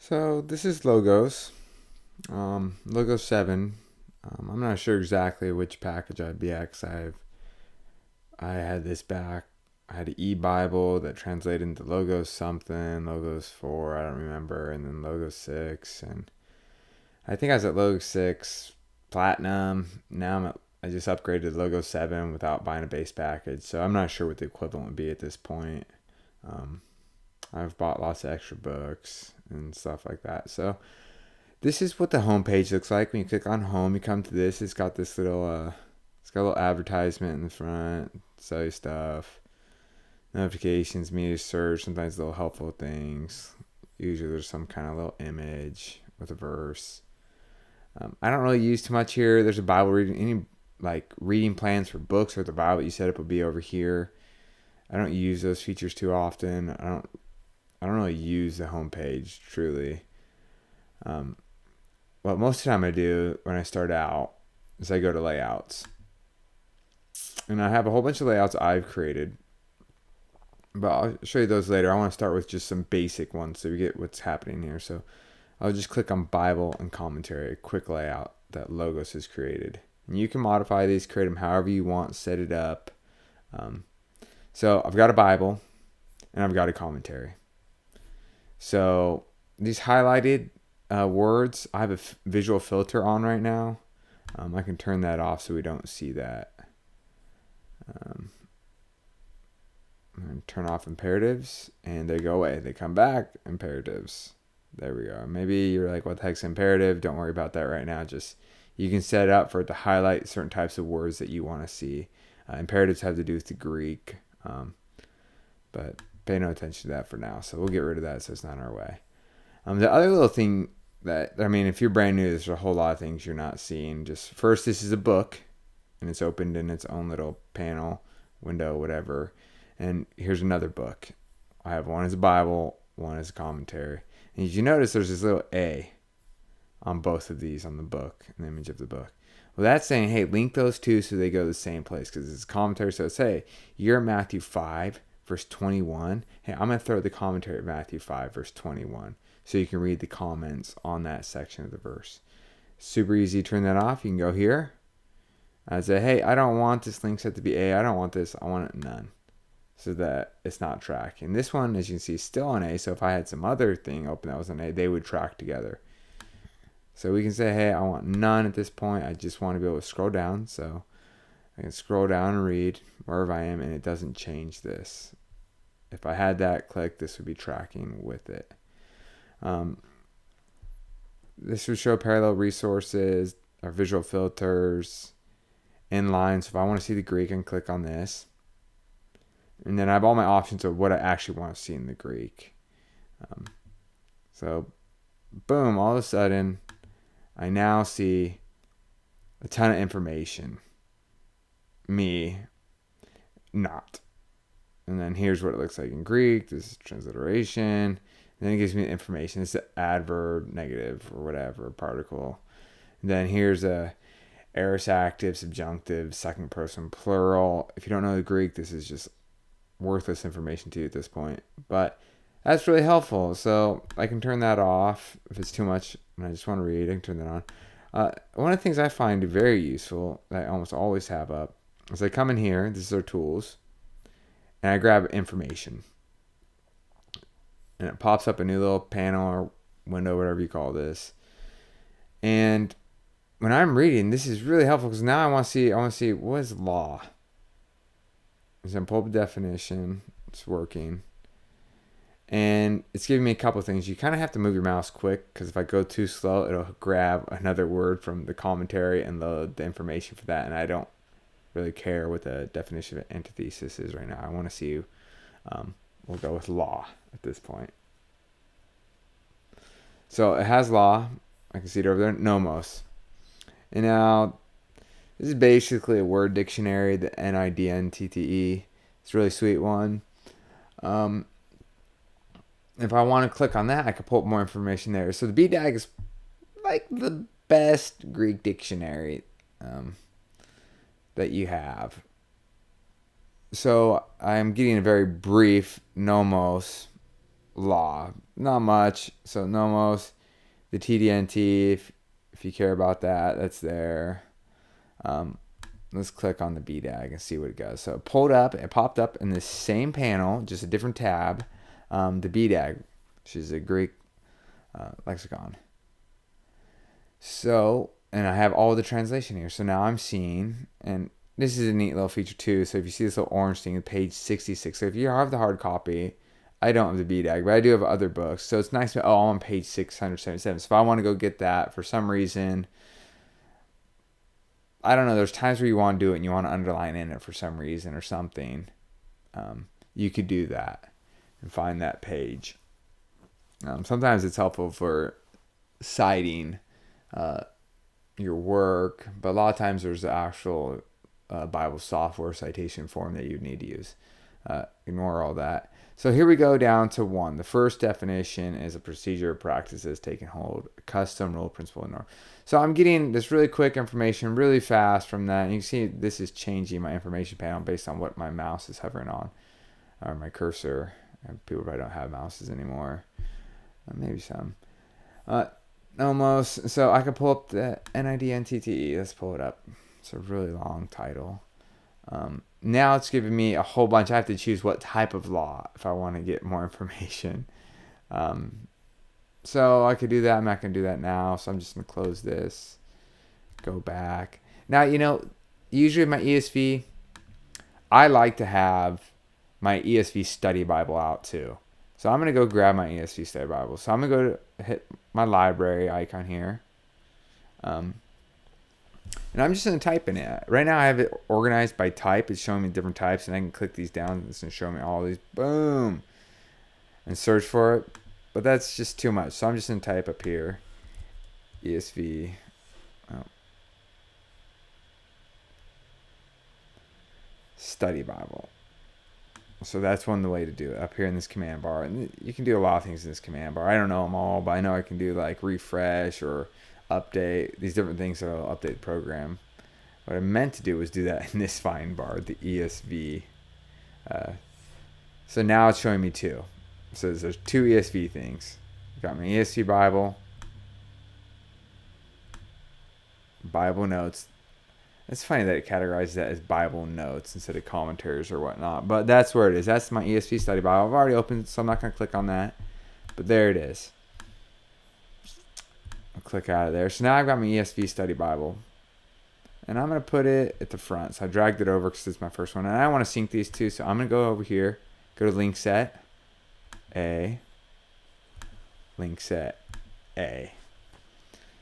So this is Logos, Logo 7. I'm not sure exactly which package I'd be at 'cause I had this back. I had an e-Bible that translated into Logos something, Logos 4, I don't remember, and then Logos 6. And I think I was at Logos 6 Platinum. I just upgraded to Logo 7 without buying a base package. So I'm not sure what the equivalent would be at this point. Um, I've bought lots of extra books and stuff like that. So this is what the homepage looks like. When you click on home, you come to this. It's got this it's got a little advertisement in the front, sell you stuff, notifications, media search, sometimes little helpful things. Usually there's some kind of little image with a verse. I don't really use too much here. There's a Bible reading, any like reading plans for books or the Bible you set up will be over here. I don't use those features too often. I don't really use the homepage truly. What most of the time I do when I start out is I go to layouts. And I have a whole bunch of layouts I've created. But I'll show you those later. I want to start with just some basic ones so we get what's happening here. So I'll just click on Bible and Commentary, a quick layout that Logos has created. And you can modify these, create them however you want, set it up. So I've got a Bible and I've got a commentary. So these highlighted words, I have a visual filter on right now. I can turn that off so we don't see that. And turn off imperatives, and they go away. They come back, imperatives. There we go. Maybe you're like, what the heck's imperative? Don't worry about that right now. Just you can set it up for it to highlight certain types of words that you want to see. Imperatives have to do with the Greek, but pay no attention to that for now. So we'll get rid of that so it's not in our way. The other little thing if you're brand new, there's a whole lot of things you're not seeing. Just first, this is a book, and it's opened in its own little panel, window, whatever. And here's another book. I have one as a Bible, one as a commentary. And as you notice, there's this little A on both of these on the book, an image of the book. Well, that's saying, hey, link those two so they go to the same place because it's a commentary. So it's, hey, you're in Matthew 5, verse 21. Hey, I'm going to throw the commentary at Matthew 5, verse 21 so you can read the comments on that section of the verse. Super easy to turn that off. You can go here. I say, hey, I don't want this link set to be A. I don't want this. I want it none. So that it's not tracking. This one, as you can see, is still on A. So if I had some other thing open that was on A, they would track together. So we can say, hey, I want none at this point. I just want to be able to scroll down. So I can scroll down and read wherever I am, and it doesn't change this. If I had that clicked, this would be tracking with it. This would show parallel resources, our visual filters, inline. So if I want to see the Greek, I can click on this. And then I have all my options of what I actually want to see in the Greek. So, boom, all of a sudden, I now see a ton of information. Me, not. And then here's what it looks like in Greek. This is transliteration. And then it gives me the information. It's an adverb, negative, or whatever, particle. And then here's a aorist active, subjunctive, second person plural. If you don't know the Greek, this is just worthless information to you at this point, but that's really helpful. So I can turn that off if it's too much and I just want to read. I can turn that on. One of the things I find very useful that I almost always have up is I come in here, this is our tools, and I grab information, and it pops up a new little panel or window, whatever you call this. And when I'm reading, this is really helpful because now I want to see what is law. So I'm pull up a definition. It's working. And it's giving me a couple of things. You kind of have to move your mouse quick because if I go too slow, it'll grab another word from the commentary and load the information for that. And I don't really care what the definition of antithesis is right now. I want to see you. We'll go with law at this point. So it has law. I can see it over there. Nomos. And now this is basically a word dictionary, the NIDNTTE. It's a really sweet one. If I want to click on that, I can pull up more information there. So the BDAG is like the best Greek dictionary that you have. So I'm getting a very brief nomos law. Not much. So nomos, the TDNT, if you care about that, that's there. Let's click on the BDAG and see what it does. So it popped up in the same panel, just a different tab, the BDAG, which is a Greek lexicon. So, and I have all the translation here. So now I'm seeing, and this is a neat little feature too. So if you see this little orange thing, page 66. So if you have the hard copy, I don't have the BDAG, but I do have other books. So it's nice to, I'm on page 677. So if I want to go get that for some reason, I don't know, there's times where you want to do it and you want to underline in it for some reason or something. You could do that and find that page. Sometimes it's helpful for citing your work, but a lot of times there's the actual Bible software citation form that you need to use. Ignore all that. So here we go down to 1. The first definition is a procedure or practices taking hold, a custom, rule, principle, and norm. So I'm getting this really quick information really fast from that. And you can see this is changing my information panel based on what my mouse is hovering on, or my cursor. People probably don't have mouses anymore. Maybe some. Almost. So I can pull up the NIDNTTE. Let's pull it up. It's a really long title. Now it's giving me a whole bunch. I have to choose what type of law if I want to get more information. So I could do that. I'm not going to do that now. So I'm just going to close this. Go back. Now, usually my ESV, I like to have my ESV study Bible out too. So I'm going to go grab my ESV study Bible. So I'm going to go hit my library icon here. And I'm just going to type in it. Right now I have it organized by type. It's showing me different types. And I can click these down. It's going to show me all these. Boom. And search for it. But that's just too much. So I'm just going to type up here. ESV. Study Bible. So that's one way to do it up here in this command bar. And you can do a lot of things in this command bar. I don't know them all, but I know I can do like refresh or update, these different things that will update the program. What I meant to do was do that in this find bar, the ESV. So now it's showing me 2. So there's 2 ESV things. Got my ESV Bible, Bible notes. It's funny that it categorizes that as Bible notes instead of commentaries or whatnot. But that's where it is. That's my ESV study Bible. I've already opened, so I'm not going to click on that. But there it is. I'll click out of there. So now I've got my ESV study Bible. And I'm going to put it at the front. So I dragged it over because it's my first one. And I want to sync these two. So I'm going to go over here. Go to link set. A. Link set. A.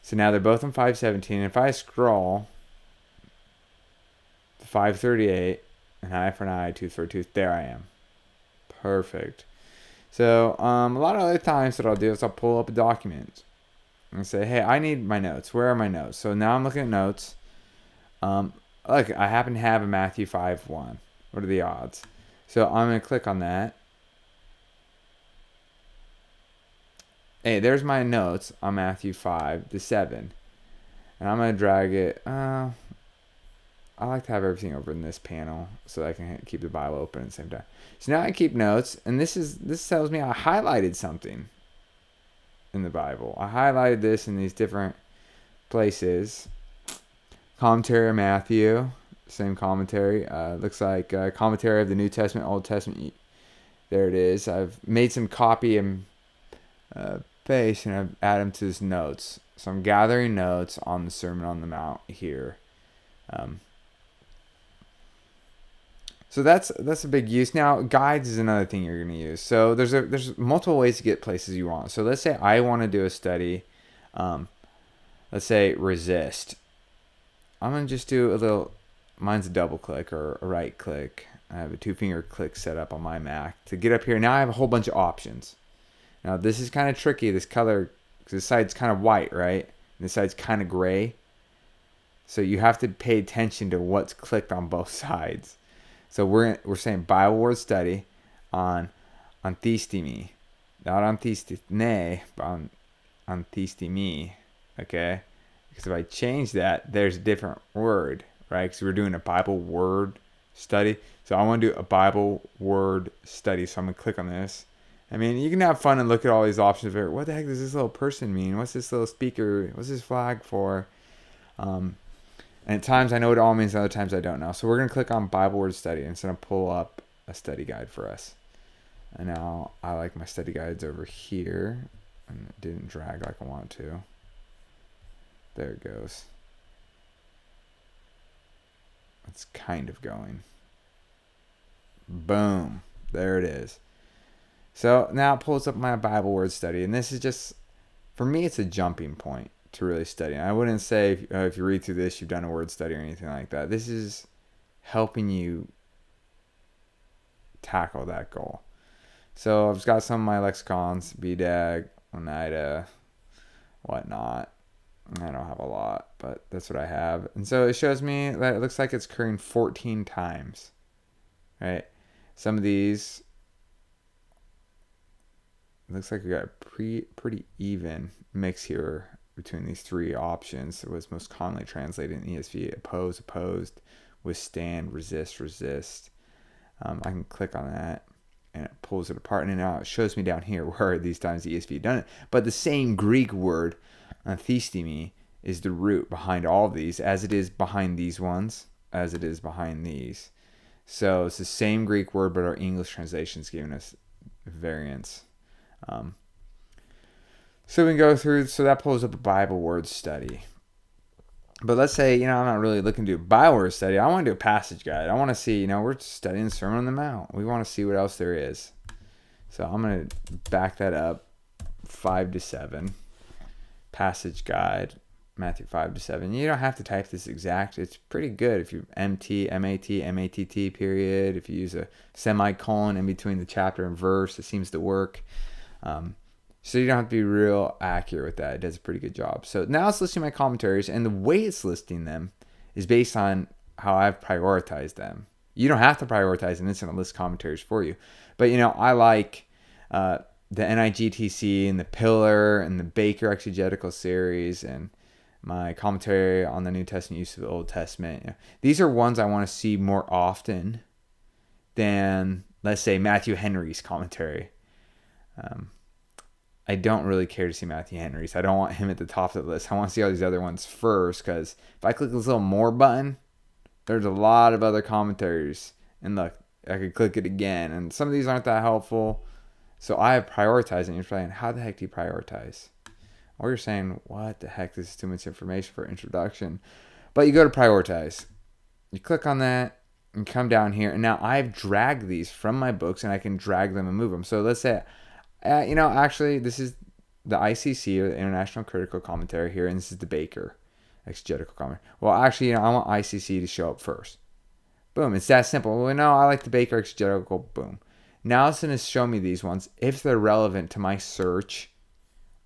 So now they're both on 517. If I scroll 538, an eye for an eye, tooth for a tooth. There I am. Perfect. So a lot of other times what I'll do is I'll pull up a document and say, hey, I need my notes. Where are my notes? So now I'm looking at notes. Look, I happen to have a Matthew 5:1. What are the odds? So I'm going to click on that. Hey, there's my notes on Matthew 5:7. And I'm going to drag it. I like to have everything over in this panel so that I can keep the Bible open at the same time. So now I keep notes, and this tells me I highlighted something in the Bible. I highlighted this in these different places. Commentary of Matthew, same commentary. Looks like commentary of the New Testament, Old Testament. There it is. I've made some copy and paste, and I've added them to this notes. So I'm gathering notes on the Sermon on the Mount here. So that's a big use. Now, guides is another thing you're going to use. So there's multiple ways to get places you want. So let's say I want to do a study. Let's say resist. I'm going to just do a little, mine's a double click or a right click. I have a 2-finger click set up on my Mac to get up here. Now I have a whole bunch of options. Now this is kind of tricky, this color, because this side's kind of white, right? And this side's kind of gray. So you have to pay attention to what's clicked on both sides. So we're saying Bible word study on anthistemi, not anthistine, but on anthistemi, okay? Because if I change that, there's a different word, right? Because we're doing a Bible word study. So I want to do a Bible word study. So I'm going to click on this. I mean, you can have fun and look at all these options. What the heck does this little person mean? What's this little speaker? What's this flag for? And at times I know what it all means, and other times I don't know. So we're going to click on Bible Word Study, and it's going to pull up a study guide for us. And now I like my study guides over here. And it didn't drag like I want to. There it goes. It's kind of going. Boom. There it is. So now it pulls up my Bible Word Study. And this is just, for me, it's a jumping point to really study. And I wouldn't say if you read through this, you've done a word study or anything like that. This is helping you tackle that goal. So I've got some of my lexicons, BDAG, Oneida, whatnot. I don't have a lot, but that's what I have. And so it shows me that it looks like it's occurring 14 times, right? Some of these, it looks like we got a pretty even mix here between these three options. It was most commonly translated in ESV: oppose, opposed, withstand, resist, resist. I can click on that and it pulls it apart, and now it shows me down here where these times the ESV done it. But the same Greek word, anthistemi, is the root behind all of these, as it is behind these ones, as it is behind these. So it's the same Greek word, but our English translation is giving us variants. So we can go through, so that pulls up a Bible word study. But let's say, I'm not really looking to do a Bible word study. I want to do a passage guide. I want to see, we're studying the Sermon on the Mount. We want to see what else there is. So I'm going to back that up, 5-7. Passage guide, Matthew 5-7. You don't have to type this exact. It's pretty good if you MATT period. If you use a semicolon in between the chapter and verse, it seems to work. So you don't have to be real accurate with that. It does a pretty good job. So now it's listing my commentaries, and the way it's listing them is based on how I've prioritized them. You don't have to prioritize, and it's going to list commentaries for you. But, I like the NIGTC and the Pillar and the Baker Exegetical Series and my commentary on the New Testament use of the Old Testament. These are ones I want to see more often than, let's say, Matthew Henry's commentary. I don't really care to see Matthew Henry's. I don't want him at the top of the list. I want to see all these other ones first, because if I click this little more button, there's a lot of other commentaries. And look, I could click it again, and some of these aren't that helpful. So I have prioritized, and you're saying, how the heck do you prioritize? Or you're saying, what the heck, this is too much information for introduction. But you go to prioritize. You click on that, and come down here, and now I've dragged these from my books, and I can drag them and move them. So let's say, actually, this is the ICC, or the International Critical Commentary here, and this is the Baker Exegetical Commentary. Well, actually, I want ICC to show up first. Boom, it's that simple. Well, no, I like the Baker Exegetical, boom. Now it's going to show me these ones if they're relevant to my search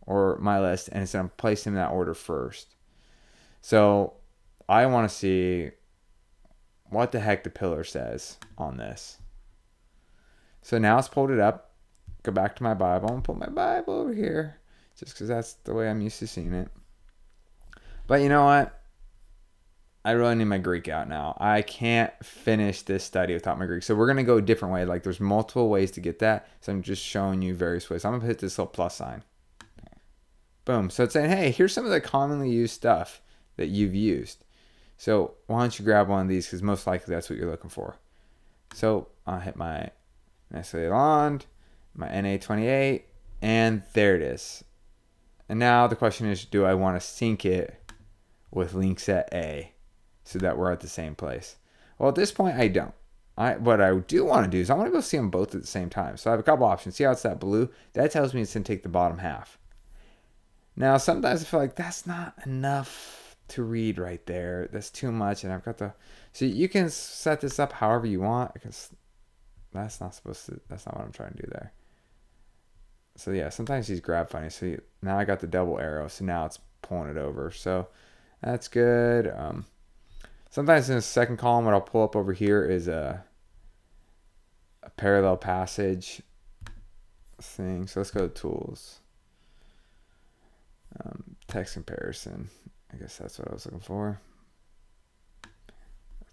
or my list, and it's going to place them in that order first. So I want to see what the heck the Pillar says on this. So now it's pulled it up. Go back to my Bible and pull my Bible over here, just because that's the way I'm used to seeing it. But you know what? I really need my Greek out now. I can't finish this study without my Greek. So we're going to go a different way. Like, there's multiple ways to get that. So I'm just showing you various ways. I'm going to hit this little plus sign. Boom. So it's saying, hey, here's some of the commonly used stuff that you've used. So why don't you grab one of these, because most likely that's what you're looking for. So I'll hit my Nestle Land, my NA28, and there it is. And now the question is, do I want to sync it with link set A so that we're at the same place? Well, at this point, I don't. What I do want to do is I want to go see them both at the same time. So I have a couple options. See how it's that blue? That tells me it's going to take the bottom half. Now, sometimes I feel like that's not enough to read right there. That's too much, and I've got so you can set this up however you want, because that's not what I'm trying to do there. So yeah, sometimes these grab funny. So now I got the double arrow, so now it's pulling it over. So that's good. Sometimes in the second column, what I'll pull up over here is a parallel passage thing. So let's go to tools. Text comparison. I guess that's what I was looking for.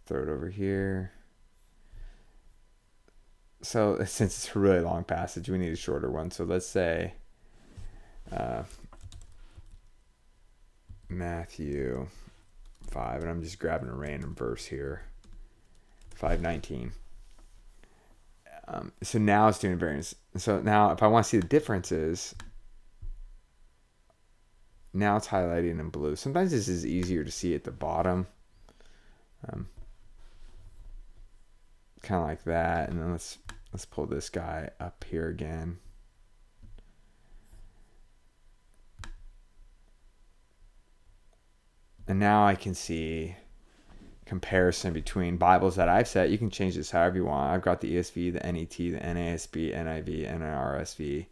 Throw it over here. So since it's a really long passage, we need a shorter one. So let's say Matthew 5, and I'm just grabbing a random verse here, 5:19. So now it's doing variance. So now if I want to see the differences, now it's highlighting in blue. Sometimes this is easier to see at the bottom. Kind of like that. And then let's pull this guy up here again. And now I can see comparison between Bibles that I've set. You can change this however you want. I've got the ESV, the NET, the NASB, NIV, NRSV.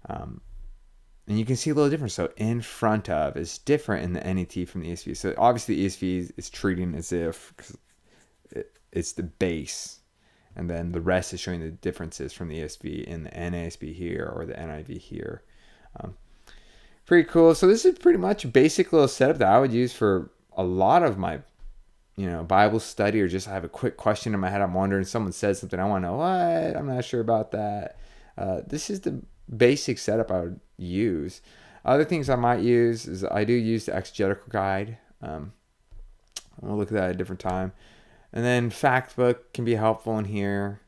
And you can see a little difference. So in front of is different in the NET from the ESV. So obviously the ESV is treating as if it's the base. And then the rest is showing the differences from the ESV in the NASB here or the NIV here. Pretty cool. So this is pretty much a basic little setup that I would use for a lot of my, Bible study, or just I have a quick question in my head. I'm wondering, someone says something, I want to know what, I'm not sure about that. This is the basic setup I would use. Other things I might use is I do use the exegetical guide. We'll look at that at a different time. And then fact book can be helpful in here.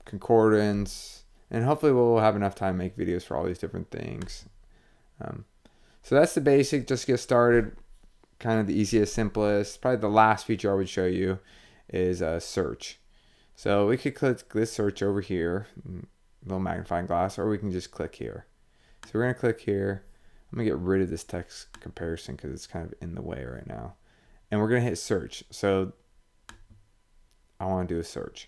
Concordance, and hopefully we'll have enough time to make videos for all these different things. So that's the basic. Just get started. Kind of the easiest, simplest. Probably the last feature I would show you is a search. So we could click this search over here, little magnifying glass, or we can just click here. So we're going to click here. I'm going to get rid of this text comparison because it's kind of in the way right now. And we're going to hit search. So I want to do a search.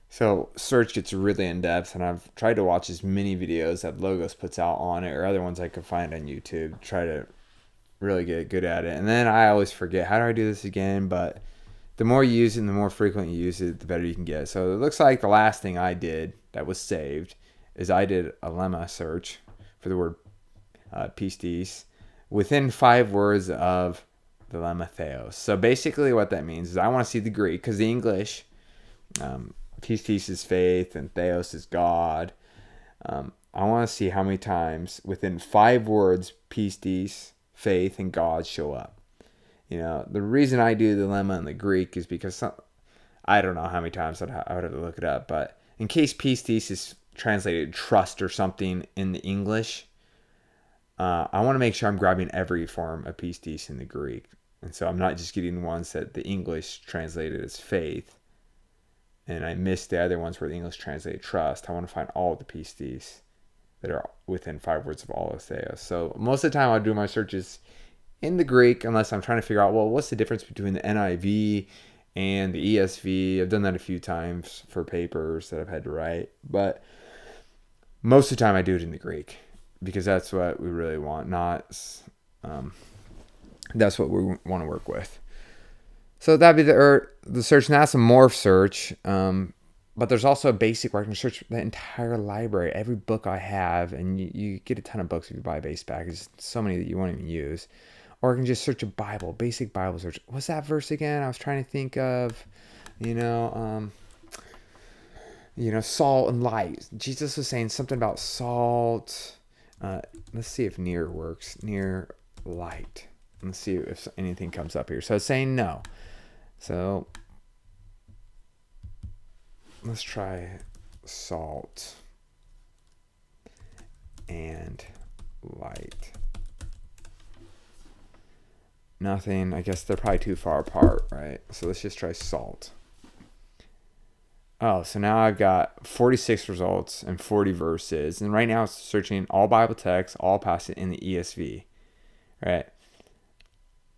So search gets really in depth, and I've tried to watch as many videos that Logos puts out on it, or other ones I could find on YouTube, try to really get good at it. And then I always forget, how do I do this again? But the more you use it and the more frequent you use it, the better you can get. So it looks like the last thing I did that was saved is I did a lemma search for the word pistis within 5 words of the lemma theos. So basically what that means is I want to see the Greek, because the English, pistis is faith and theos is God. I want to see how many times within 5 words pistis, faith, and God show up. The reason I do the lemma in the Greek is because I don't know how many times I would have to look it up, but in case pistis is translated trust or something in the English, I want to make sure I'm grabbing every form of pistis in the Greek. And so I'm not just getting ones that the English translated as faith, and I missed the other ones where the English translated trust. I want to find all the pistis that are within 5 words of all of theos. So most of the time I'll do my searches in the Greek, unless I'm trying to figure out, well, what's the difference between the NIV and the ESV? I've done that a few times for papers that I've had to write. But most of the time I do it in the Greek, because that's what we really want, that's what we want to work with. So that'd be the search. Now it's a morph search. But there's also a basic where I can search the entire library, every book I have, and you get a ton of books if you buy a base package. So many that you won't even use. Or I can just search a Bible, basic Bible search. What's that verse again? I was trying to think of, salt and light. Jesus was saying something about salt. Let's see if near works. Near light. Let's see if anything comes up here. So it's saying no. So let's try salt and light. Nothing. I guess they're probably too far apart, right? So let's just try salt. Oh, so now I've got 46 results and 40 verses. And right now it's searching all Bible texts, all passage in the ESV, right?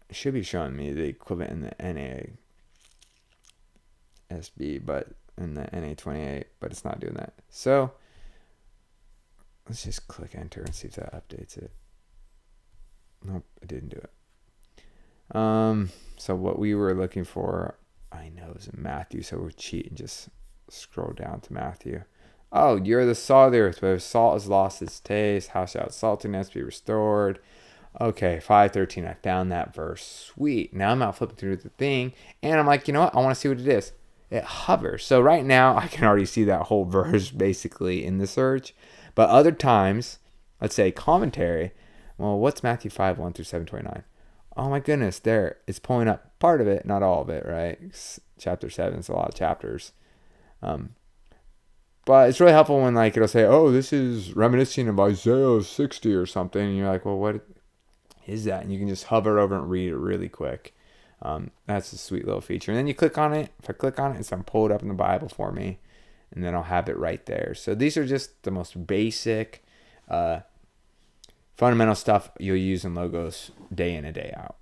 It should be showing me the equivalent in the NASB, but in the NA28, but it's not doing that. So let's just click enter and see if that updates it. Nope, it didn't do it. So what we were looking for, I know, is in Matthew, so we'll cheat and just scroll down to Matthew. Oh, you're the salt of the earth, but if salt has lost its taste, how shall its saltiness be restored? Okay, 5:13. I found that verse. Sweet. Now I'm out flipping through the thing, and I'm like, you know what? I want to see what it is. it hovers. So right now I can already see that whole verse basically in the search. But other times, let's say commentary, well, what's Matthew 5, 1 through 7:29? Oh my goodness, there. It's pulling up part of it, not all of it, right? Chapter 7 is a lot of chapters. But it's really helpful when like it'll say, oh, this is reminiscent of Isaiah 60 or something. And you're like, well, what is that? And you can just hover over and read it really quick. That's a sweet little feature. And then you click on it. If I click on it, it's going to pull it up in the Bible for me. And then I'll have it right there. So these are just the most basic, fundamental stuff you'll use in Logos day in and day out.